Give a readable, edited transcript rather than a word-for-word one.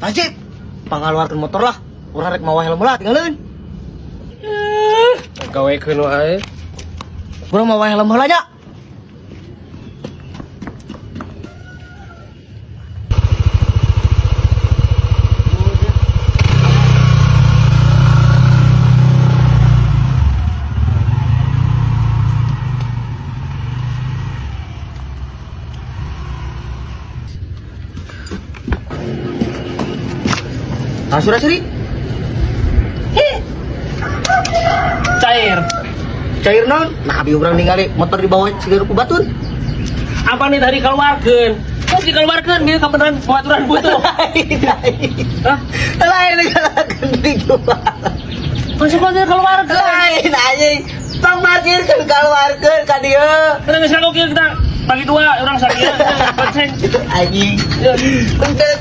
Tajib, pangaluarkeun motor lah. Urang rek mawa helm lah tinggalin. Gawekeun wae. Urang mawa helm heula nya. Asuri. Cair. Cair naon? Nah, abi urang ningali motor di bawah sigar ku batur. Apa nih tadi keluarkeun? Kok dikeluarkeun dia kebenaran pengaturan butuh. Hah? Lain ngalakeun dijual. Masih panggil keluarkeun. Lain anjing. Tong parkirkeun kaluarkeun ka dieu. Kita geus ngago kieu kita bagi dua orang sakieu. Anjing. Untuk